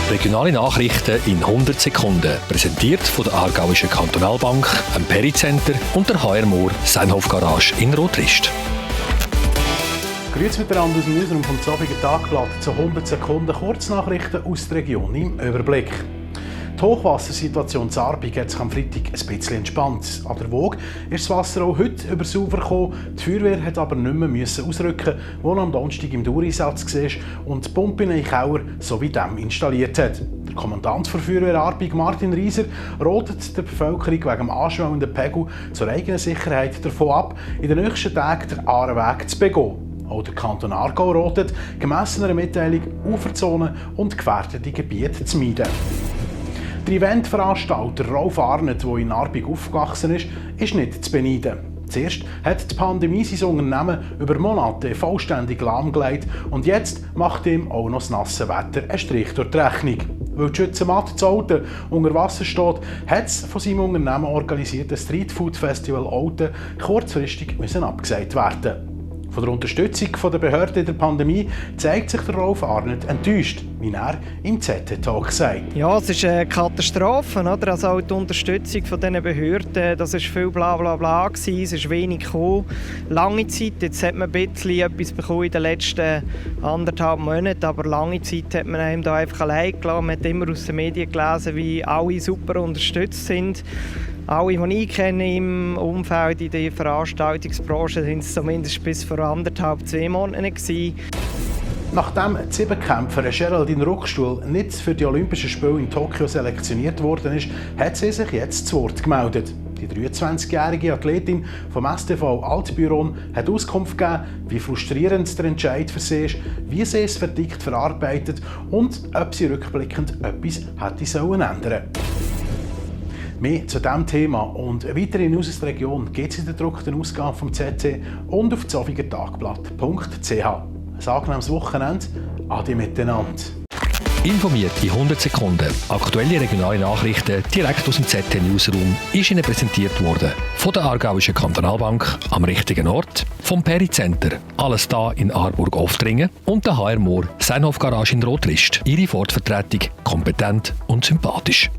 Regionale Nachrichten in 100 Sekunden. Präsentiert von der Aargauischen Kantonalbank, dem Pericenter und der HR Mohr Seinhof Garage in Rotrist. Grüezi miteinander aus dem Newsroom vom Zofiger Tagblatt zu 100 Sekunden Kurznachrichten aus der Region im Überblick. Die Hochwassersituation in Aarberg hat sich am Freitag ein bisschen entspannt. An der Voog ist das Wasser auch heute über das Ufer gekommen. Die Feuerwehr hat aber nicht mehr ausrücken, wo am Donnerstag im Dauereinsatz war und die Pumpe in Eichauer sowie dem installiert hat. Der Kommandant der Feuerwehr Aarberg, Martin Rieser, rotet der Bevölkerung wegen dem anschwellenden Pegel zur eigenen Sicherheit davon ab, in den nächsten Tagen den Aarenweg zu begehen. Auch der Kanton Aargau rotet, gemäss einer Mitteilung, Uferzonen und gefährdete Gebiete zu meiden. Der Eventveranstalter Rolf Arnett, der in Aarberg aufgewachsen ist nicht zu beneiden. Zuerst hat die Pandemie sein Unternehmen über Monate vollständig lahmgelegt und jetzt macht ihm auch noch das nasse Wetter einen Strich durch die Rechnung. Weil die Schützenmatt zu Olten unter Wasser steht, hat es von seinem Unternehmen organisierten Streetfood Festival Olten kurzfristig abgesagt werden. Von der Unterstützung der Behörden in der Pandemie zeigt sich der Rolf Arnett enttäuscht, wie er im ZT-Talk sagt. Ja, es ist eine Katastrophe. Oder? Also auch die Unterstützung dieser Behörden, das war viel Blablabla, es ist wenig gekommen. Lange Zeit, jetzt hat man ein bisschen etwas bekommen in den letzten 1,5 Monaten, aber lange Zeit hat man ihm da einfach allein gelassen. Man hat immer aus den Medien gelesen, wie alle super unterstützt sind. Alle, die ich kenne im Umfeld in der Veranstaltungsbranche, sind es zumindest bis vor 1,5–2 Monaten gewesen. Nachdem die 7-Kämpferin Geraldine Ruckstuhl nicht für die Olympischen Spiele in Tokio selektioniert worden ist, hat sie sich jetzt zu Wort gemeldet. Die 23-jährige Athletin vom STV Altbüron hat Auskunft gegeben, wie frustrierend der Entscheid für sie ist, wie sie es verdickt verarbeitet und ob sie rückblickend etwas hätte ändern sollen. Mehr zu diesem Thema und weitere News aus der Region gibt es in der gedruckten Ausgabe vom ZT und auf zofigertagblatt.ch. Ein angenehmes Wochenende. Ade miteinander. Informiert in 100 Sekunden. Aktuelle regionale Nachrichten direkt aus dem ZT Newsroom ist Ihnen präsentiert worden von der Aargauischen Kantonalbank am richtigen Ort, vom Pericenter, alles da in Aarburg-Oftringen und der HR Mohr Seinhof Garage in Rotrist. Ihre Ford-Vertretung kompetent und sympathisch.